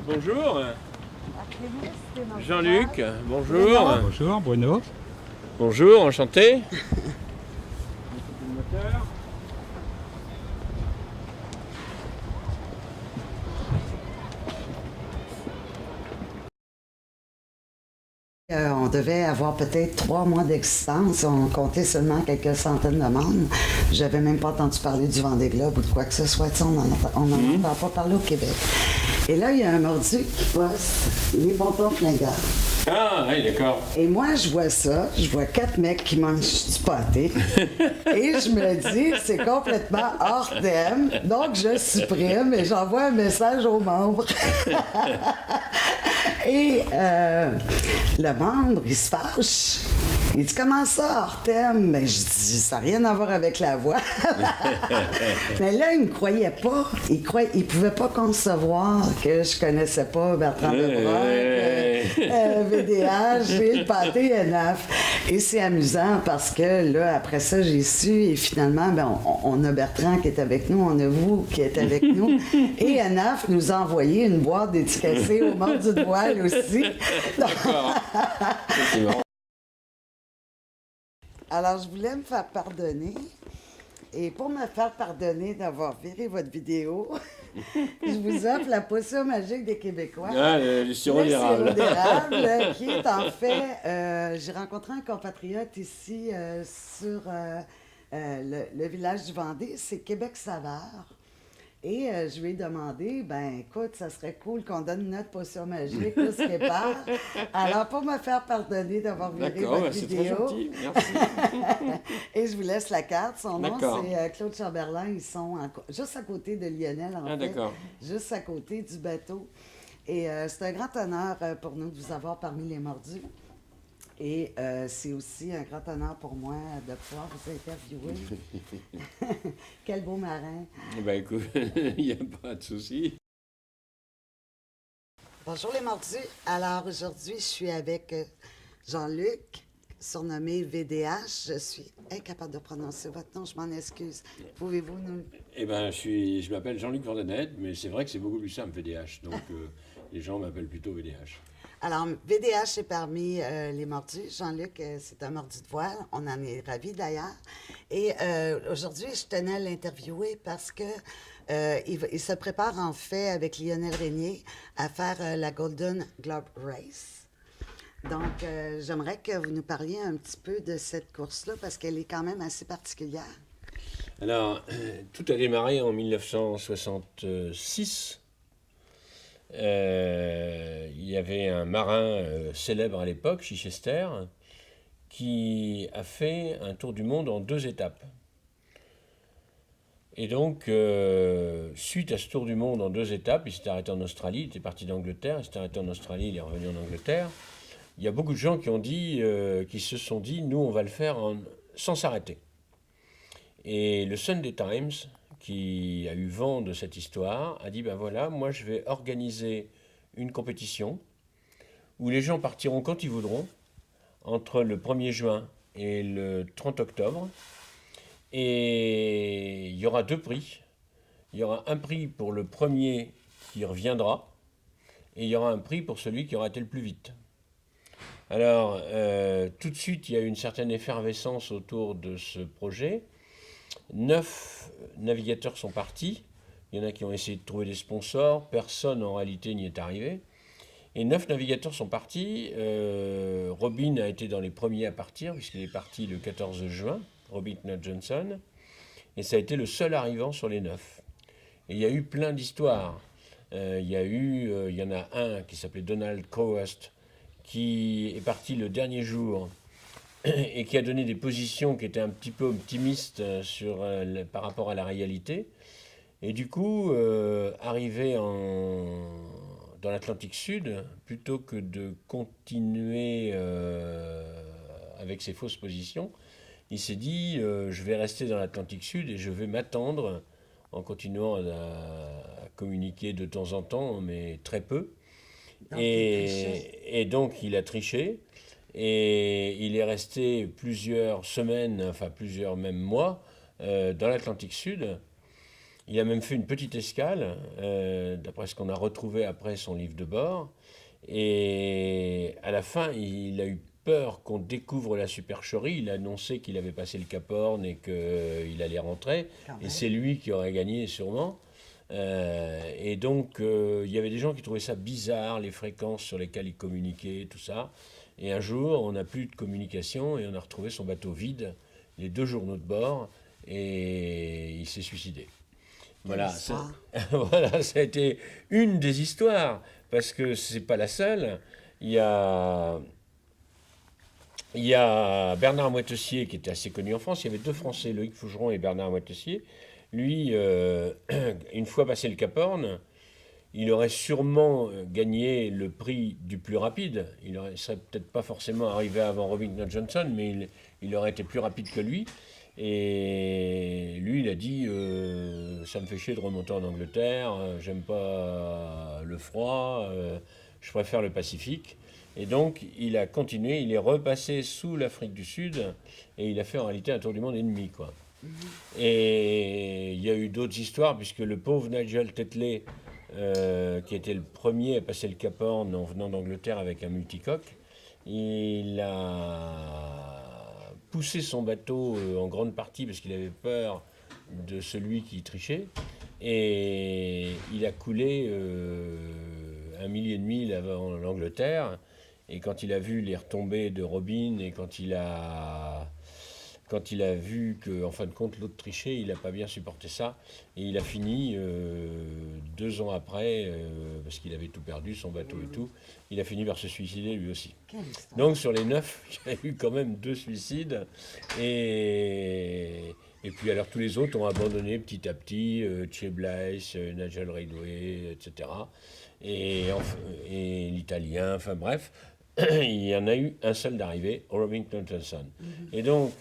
Bonjour. Jean-Luc, bonjour. Bonjour, Bruno. Bonjour, enchanté. On devait avoir peut-être 3 mois d'existence. On comptait seulement quelques centaines de membres. J'avais même pas entendu parler du Vendée Globe ou de quoi que ce soit. On n'en entend pas parler au Québec. Et là, il y a un mordu qui poste les pompons flingueurs. Ah, oui, d'accord. Et moi, je vois ça. Je vois 4 mecs qui mangent du pâté. Et je me dis, c'est complètement hors thème. Donc, je supprime et j'envoie un message aux membres. Et le membre, il se fâche. Il dit, comment ça, hors thème? Mais je dis, ça n'a rien à voir avec la voix. Mais là, il ne me croyait pas. Il pouvait pas concevoir que je connaissais pas Bertrand Lebrock, VDH et le pâté NF. Et c'est amusant parce que là, après ça, j'ai su et finalement, on a Bertrand qui est avec nous, on a vous qui êtes avec nous. Et NF nous a envoyé une boîte dédicacée au monde du voile aussi. D'accord. C'est marrant. Alors, je voulais me faire pardonner. Et pour me faire pardonner d'avoir viré votre vidéo, je vous offre la potion magique des Québécois. Ah, le sirop Le d'érable. sirop d'érable, qui est en fait... j'ai rencontré un compatriote ici sur le village du Vendée, c'est Québec Saveur. Et je lui ai demandé, écoute, ça serait cool qu'on donne notre potion magique au Sképar. Alors, pour me faire pardonner d'avoir viré votre c'est très vidéo. gentil, merci. Et je vous laisse la carte. Son nom, D'accord. c'est Claude Chamberlain. Ils sont juste à côté de Lionel, en fait. D'accord. Juste à côté du bateau. Et c'est un grand honneur pour nous de vous avoir parmi les mordus. Et c'est aussi un grand honneur pour moi de pouvoir vous interviewer. Quel beau marin. Ben écoute, il n'y a pas de souci. Bonjour les mordus. Alors aujourd'hui, je suis avec Jean-Luc, surnommé VDH. Je suis incapable de prononcer votre nom, je m'en excuse. Pouvez-vous nous... Eh ben, je m'appelle Jean-Luc Vandenet, mais c'est vrai que c'est beaucoup plus simple, VDH. Donc, les gens m'appellent plutôt VDH. Alors, VDH est parmi les mordus. Jean-Luc, c'est un mordu de voile. On en est ravis d'ailleurs. Et aujourd'hui, je tenais à l'interviewer parce que il se prépare en fait avec Lionel Régnier à faire la Golden Globe Race. Donc, j'aimerais que vous nous parliez un petit peu de cette course-là parce qu'elle est quand même assez particulière. Alors, tout a démarré en 1966. Il y avait un marin célèbre à l'époque, Chichester, qui a fait un tour du monde en 2 étapes. Et donc, suite à ce tour du monde en 2 étapes, il s'est arrêté en Australie, il était parti d'Angleterre, il s'est arrêté en Australie, il est revenu en Angleterre. Il y a beaucoup de gens qui se sont dit, nous, on va le faire sans s'arrêter. Et le Sunday Times, qui a eu vent de cette histoire, a dit, ben voilà, moi je vais organiser une compétition où les gens partiront quand ils voudront, entre le 1er juin et le 30 octobre. Et il y aura 2 prix. Il y aura un prix pour le premier qui reviendra, et il y aura un prix pour celui qui aura été le plus vite. Alors, tout de suite, il y a eu une certaine effervescence autour de ce projet. 9 navigateurs sont partis. Il y en a qui ont essayé de trouver des sponsors. Personne, en réalité, n'y est arrivé. Et 9 navigateurs sont partis. Robin a été dans les premiers à partir, puisqu'il est parti le 14 juin, Robin Knott-Johnson. Et ça a été le seul arrivant sur les 9. Et il y a eu plein d'histoires. Il y en a un qui s'appelait Donald Crowhurst, qui est parti le dernier jour et qui a donné des positions qui étaient un petit peu optimistes par rapport à la réalité. Et du coup, arrivé dans l'Atlantique Sud, plutôt que de continuer avec ses fausses positions, il s'est dit, je vais rester dans l'Atlantique Sud et je vais m'attendre, en continuant à communiquer de temps en temps, mais très peu. Donc, Et donc, il a triché. Et il est resté plusieurs semaines, enfin plusieurs même mois, dans l'Atlantique Sud. Il a même fait une petite escale, d'après ce qu'on a retrouvé après son livre de bord. Et à la fin, il a eu peur qu'on découvre la supercherie. Il a annoncé qu'il avait passé le Cap Horn et qu'il allait rentrer. Et c'est lui qui aurait gagné sûrement. Et donc, il y avait des gens qui trouvaient ça bizarre, les fréquences sur lesquelles il communiquait, tout ça. Et un jour, on n'a plus de communication et on a retrouvé son bateau vide, les 2 journaux de bord, et il s'est suicidé. Voilà, voilà, ça a été une des histoires, parce que c'est pas la seule. Il y a, il y a Bernard Moitessier qui était assez connu en France. Il y avait 2 Français, Loïc Fougeron et Bernard Moitessier. Lui, une fois passé le Cap Horn, il aurait sûrement gagné le prix du plus rapide. Il ne serait peut-être pas forcément arrivé avant Robinson Johnson, mais il aurait été plus rapide que lui. Et lui, il a dit ça me fait chier de remonter en Angleterre, j'aime pas le froid, je préfère le Pacifique. Et donc, il a continué, il est repassé sous l'Afrique du Sud et il a fait en réalité un tour du monde et demi, quoi. Et il y a eu d'autres histoires, puisque le pauvre Nigel Tetley, qui était le premier à passer le Cap Horn en venant d'Angleterre avec un multicoque, il a poussé son bateau en grande partie parce qu'il avait peur de celui qui trichait, et il a coulé 1,5 millier de milles avant l'Angleterre. Et quand il a vu les retombées de Robin et quand il a vu qu'en fin de compte l'autre trichait, il n'a pas bien supporté ça. Et il a fini 2 ans après, parce qu'il avait tout perdu, son bateau et tout, il a fini par se suicider lui aussi. Donc sur les 9, il y a eu quand même 2 suicides. Et puis alors tous les autres ont abandonné petit à petit, Che Blythe, Nigel Ridgway, etc. Et l'Italien, enfin bref, il y en a eu un seul d'arrivée, Robinson Johnson. Et donc,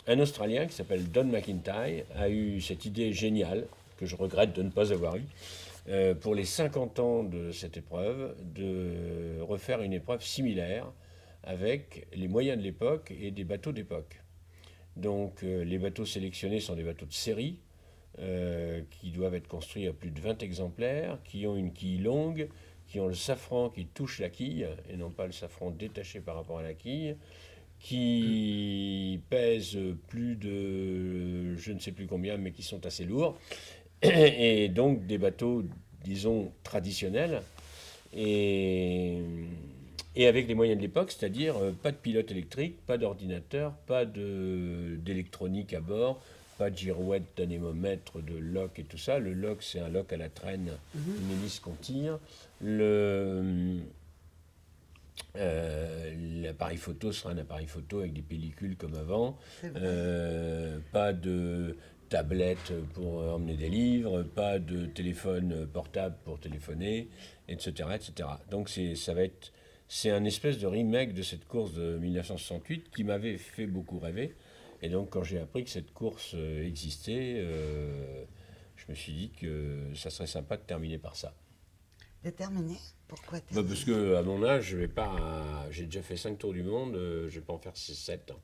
un Australien qui s'appelle Don McIntyre a eu cette idée géniale, que je regrette de ne pas avoir eue, pour les 50 ans de cette épreuve, de refaire une épreuve similaire avec les moyens de l'époque et des bateaux d'époque. Donc les bateaux sélectionnés sont des bateaux de série, qui doivent être construits à plus de 20 exemplaires, qui ont une quille longue, qui ont le safran qui touche la quille, et non pas le safran détaché par rapport à la quille, qui pèsent plus de je ne sais plus combien, mais qui sont assez lourds, et donc des bateaux, disons, traditionnels, et avec les moyens de l'époque, c'est-à-dire pas de pilote électrique, pas d'ordinateur, pas d'électronique à bord, pas de girouette, d'anémomètre, de lock et tout ça. Le lock, c'est un lock à la traîne, une hélice qu'on tire. L'appareil photo sera un appareil photo avec des pellicules comme avant. Pas de tablette pour emmener des livres, pas de téléphone portable pour téléphoner, etc., etc. Donc c'est un espèce de remake de cette course de 1968 qui m'avait fait beaucoup rêver. Et donc quand j'ai appris que cette course existait, je me suis dit que ça serait sympa de terminer par ça. De terminer? Pourquoi terminer? Parce qu'à mon âge, je vais pas. J'ai déjà fait 5 tours du monde, je ne vais pas en faire 7 ans.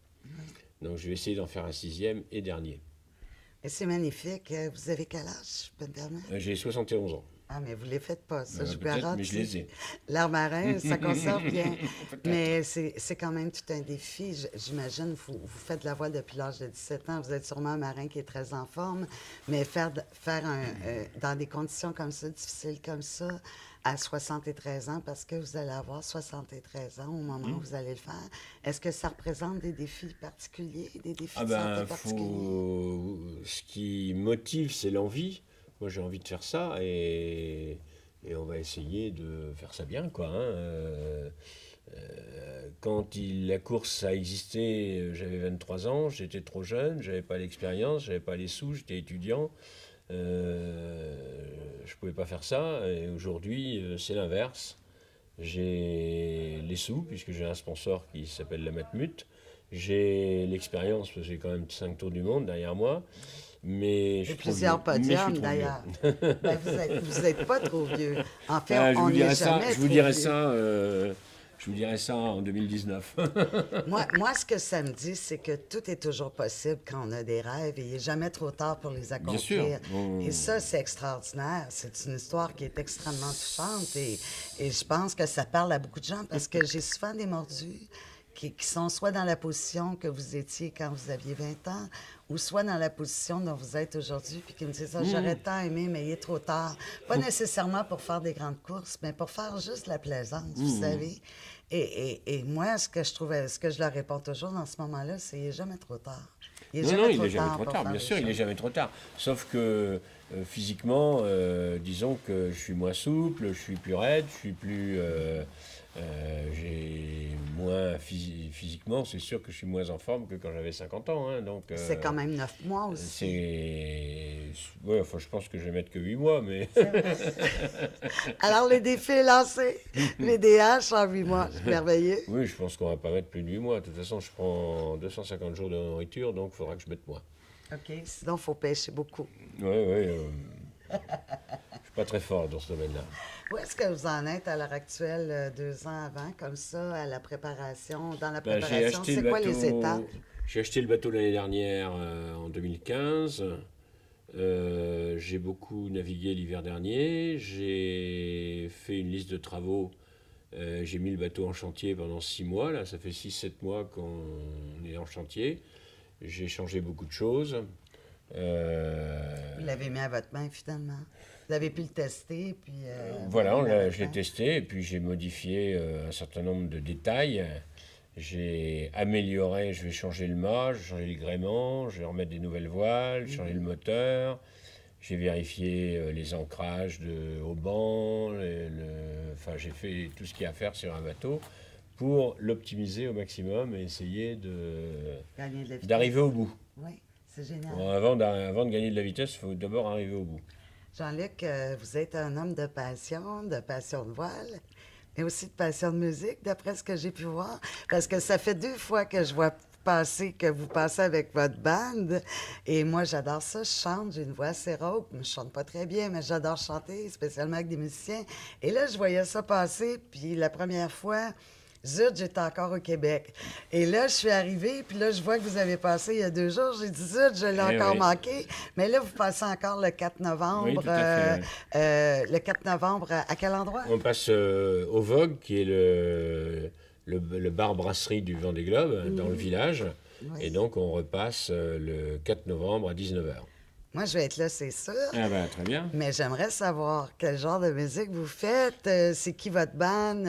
Donc je vais essayer d'en faire un 6e et dernier. Et c'est magnifique. Vous avez quel âge, je peux me permettre? J'ai 71 ans. Ah, mais vous ne les faites pas, ça, je Peut-être, garantis. mais je les ai. L'art marin, ça conserve bien. Mais c'est quand même tout un défi. J'imagine, vous faites de la voile depuis l'âge de 17 ans. Vous êtes sûrement un marin qui est très en forme. Mais faire dans des conditions comme ça, difficiles comme ça, à 73 ans, parce que vous allez avoir 73 ans au moment où vous allez le faire, est-ce que ça représente des défis particuliers, des défis de santé particuliers? Ce qui motive, c'est l'envie. Moi, j'ai envie de faire ça et on va essayer de faire ça bien, quoi. Quand la course a existé, j'avais 23 ans, j'étais trop jeune, j'avais pas l'expérience, j'avais pas les sous, j'étais étudiant. Je pouvais pas faire ça. Et aujourd'hui, c'est l'inverse. J'ai les sous, puisque j'ai un sponsor qui s'appelle la Matmut. J'ai l'expérience, parce que j'ai quand même 5 tours du monde derrière moi. Mais je plusieurs podiums, d'ailleurs. Ben, vous n'êtes pas trop vieux. En fait, on je vous n'est jamais dirais ça Je vous dirai ça en 2019. Moi, ce que ça me dit, c'est que tout est toujours possible quand on a des rêves et il n'est jamais trop tard pour les accomplir. Bien sûr. Et ça, c'est extraordinaire. C'est une histoire qui est extrêmement touchante et je pense que ça parle à beaucoup de gens parce que j'ai souvent des mordus qui sont soit dans la position que vous étiez quand vous aviez 20 ans ou soit dans la position dont vous êtes aujourd'hui puis qui me disent « J'aurais tant aimé, mais il est trop tard. » Pas nécessairement pour faire des grandes courses, mais pour faire juste la plaisance, vous savez. Et moi, ce que je leur réponds toujours dans ce moment-là, c'est il n'est jamais trop tard. Il n'est jamais trop tard, bien sûr, il n'est jamais trop tard. Sauf que physiquement, disons que je suis moins souple, je suis plus raide, je suis plus... j'ai moins physiquement, c'est sûr que je suis moins en forme que quand j'avais 50 ans. Hein, donc, c'est quand même 9 mois aussi. Ouais, enfin, je pense que je vais mettre que 8 mois, mais... Alors, les défis lancés, VDH en 8 mois, c'est merveilleux. Oui, je pense qu'on va pas mettre plus de 8 mois. De toute façon, je prends 250 jours de nourriture, donc il faudra que je mette moins. OK, sinon, il faut pêcher beaucoup. Oui. Je suis pas très fort dans ce domaine-là. Où est-ce que vous en êtes à l'heure actuelle, 2 ans avant, comme ça, à la préparation? Dans la préparation, c'est quoi les étapes? J'ai acheté le bateau l'année dernière, en 2015. J'ai beaucoup navigué l'hiver dernier. J'ai fait une liste de travaux. J'ai mis le bateau en chantier pendant 6 mois. Là, ça fait 6-7 mois qu'on est en chantier. J'ai changé beaucoup de choses. Vous l'avez mis à votre main, finalement. Vous avez pu le tester, puis... voilà, je l'ai testé, et puis j'ai modifié un certain nombre de détails. J'ai amélioré, je vais changer le mât, je vais changer le gréement, je vais remettre des nouvelles voiles, changer le moteur. J'ai vérifié les ancrages au banc, enfin j'ai fait tout ce qu'il y a à faire sur un bateau pour l'optimiser au maximum et essayer d'arriver au bout. Oui, c'est génial. Bon, avant de gagner de la vitesse, il faut d'abord arriver au bout. Jean-Luc, vous êtes un homme de passion de voile, mais aussi de passion de musique, d'après ce que j'ai pu voir. Parce que ça fait 2 fois que je vois que vous passez avec votre bande. Et moi, j'adore ça. Je chante, j'ai une voix assez rauque. Je chante pas très bien, mais j'adore chanter, spécialement avec des musiciens. Et là, je voyais ça passer, puis la première fois... Zut, j'étais encore au Québec. Et là, je suis arrivée, puis là, je vois que vous avez passé il y a 2 jours. J'ai dit, zut, je l'ai encore manqué. Mais là, vous passez encore le 4 novembre. Oui, tout à fait. Le 4 novembre, à quel endroit? On passe au Vogue, qui est le bar-brasserie du Vendée Globe, dans le village. Oui. Et donc, on repasse le 4 novembre à 19h. Moi, je vais être là, c'est sûr. Ah ben, très bien. Mais j'aimerais savoir quel genre de musique vous faites. C'est qui votre band?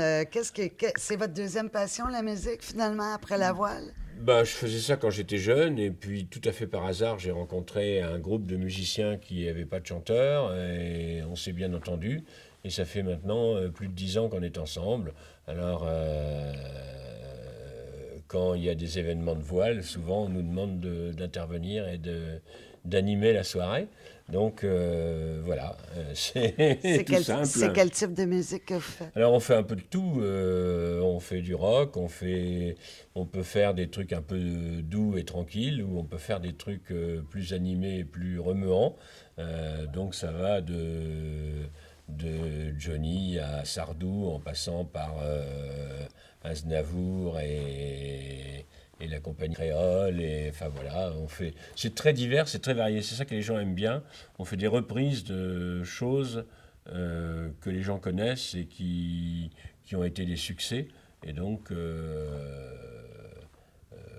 C'est votre deuxième passion, la musique, finalement, après la voile? Ben, je faisais ça quand j'étais jeune. Et puis, tout à fait par hasard, j'ai rencontré un groupe de musiciens qui n'avaient pas de chanteur. Et on s'est bien entendu. Et ça fait maintenant plus de 10 ans qu'on est ensemble. Alors... quand il y a des événements de voile, souvent on nous demande d'intervenir et d'animer la soirée. Donc voilà, c'est tout simple. C'est quel type de musique que vous faites? Alors on fait un peu de tout. On fait du rock, on peut faire des trucs un peu doux et tranquilles, ou on peut faire des trucs plus animés et plus remuants. Donc ça va de Johnny à Sardou, en passant par Aznavour et la compagnie créole. Et enfin voilà, c'est très divers, c'est très varié. C'est ça que les gens aiment bien. On fait des reprises de choses que les gens connaissent et qui ont été des succès. Et donc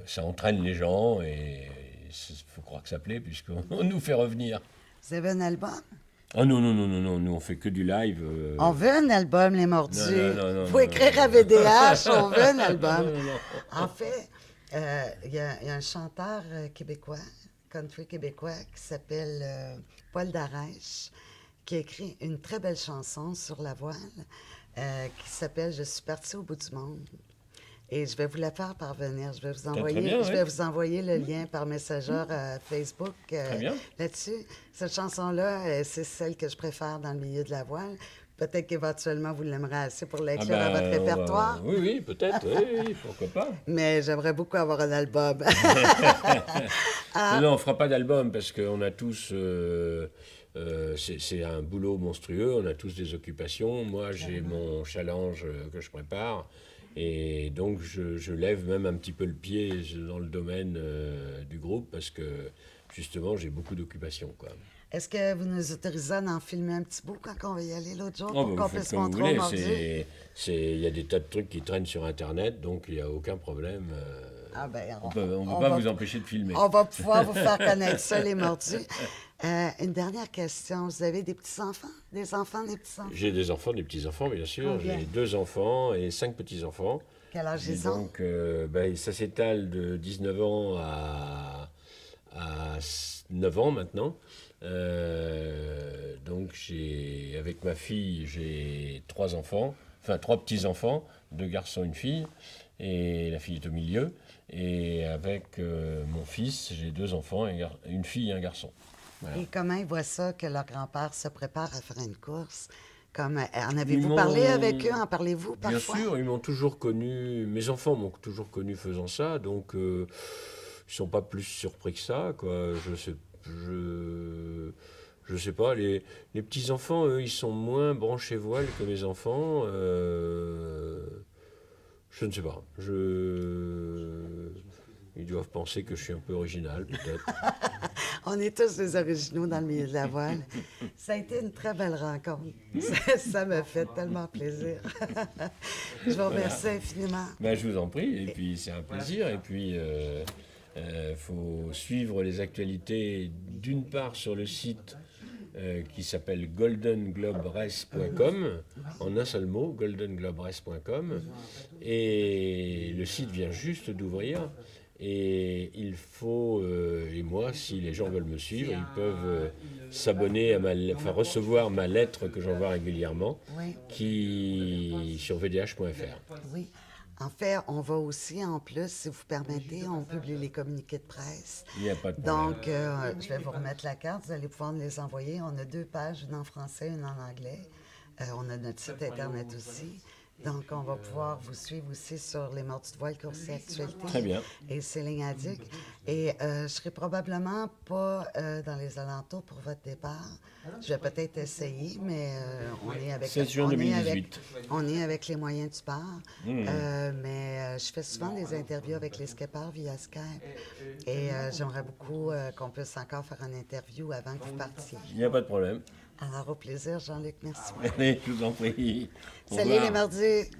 ça entraîne les gens et il faut croire que ça plaît puisqu'on nous fait revenir. Vous avez un album? Oh non, nous on fait que du live. On veut un album, les mordus. Non, faut écrire à VDH, on veut un album. En fait, il y a un chanteur québécois, country québécois, qui s'appelle Paul Darèche, qui a écrit une très belle chanson sur la voile, qui s'appelle « Je suis parti au bout du monde ». Et je vais vous la faire parvenir. Je vais vous envoyer le lien par Messenger Facebook là-dessus. Cette chanson-là, c'est celle que je préfère dans le milieu de la voile. Peut-être qu'éventuellement, vous l'aimerez assez pour l'inclure à votre répertoire. Oui, peut-être. Oui, pourquoi pas. Mais j'aimerais beaucoup avoir un album. Non, on ne fera pas d'album parce qu'on a tous... c'est un boulot monstrueux. On a tous des occupations. Moi, j'ai mon challenge que je prépare. Et donc, je lève même un petit peu le pied dans le domaine du groupe parce que, justement, j'ai beaucoup d'occupations, quoi. Est-ce que vous nous autorisez à en filmer un petit bout quand on va y aller l'autre jour Oh, pour bah, qu'on vous faites puisse comme vous montrer au voulez. mordu? Il y a des tas de trucs qui traînent sur Internet, donc il n'y a aucun problème. Ah ben, On peut on pas va, vous empêcher de filmer. on va pouvoir vous faire connaître ça, les mordus. Une dernière question. Vous avez des petits-enfants? Des enfants, des petits-enfants? J'ai des enfants, des petits-enfants, bien sûr. Combien? J'ai 2 enfants et 5 petits-enfants. Quel âge Et ils ont? donc, ça s'étale de 19 ans à 9 ans maintenant. Donc, avec ma fille, j'ai 3 enfants, enfin 3 petits-enfants, 2 garçons, une fille, et la fille est au milieu. Et avec mon fils, j'ai 2 enfants, une fille et un garçon. Voilà. Et comment ils voient ça que leur grand-père se prépare à faire une course? En Ils avez-vous m'ont- parlé avec eux? En parlez-vous Bien parfois? sûr, ils m'ont toujours connu, mes enfants m'ont toujours connu faisant ça, donc ils sont pas plus surpris que ça, quoi. Je sais pas, les petits-enfants, eux, ils sont moins branchés voile que mes enfants. Je ne sais pas. Ils doivent penser que je suis un peu original, peut-être. On est tous des originaux dans le milieu de la voile. Ça a été une très belle rencontre. Ça m'a fait tellement plaisir. Je vous remercie infiniment. Ben, je vous en prie, et puis c'est un plaisir. Et puis, faut suivre les actualités d'une part sur le site qui s'appelle goldengloberace.com, en un seul mot, goldengloberace.com. Et le site vient juste d'ouvrir. Et il faut, et moi, si les gens veulent me suivre, ils peuvent s'abonner recevoir ma lettre que j'envoie régulièrement, Oui. qui sur vdh.fr. Oui. En fait, on va aussi, en plus, si vous permettez, on publie les communiqués de presse. Il n'y a pas de problème. Donc, je vais vous remettre la carte. Vous allez pouvoir nous les envoyer. On a 2 pages, une en français, une en anglais. On a notre site Internet aussi. Donc, on va pouvoir vous suivre aussi sur les Mordus de voile, courses et actualités. Très bien. Et Céline Adic. Et je serai probablement pas dans les alentours pour votre départ. Je vais peut-être essayer, mais on est avec... 16 juin 2018. On est avec les moyens du port. Mais je fais souvent des interviews avec les skippers via Skype. Et j'aimerais beaucoup qu'on puisse encore faire une interview avant que vous partiez. Il n'y a pas de problème. Alors, au plaisir, Jean-Luc. Merci. Allez, je vous en prie. Au Salut revoir. les mardis.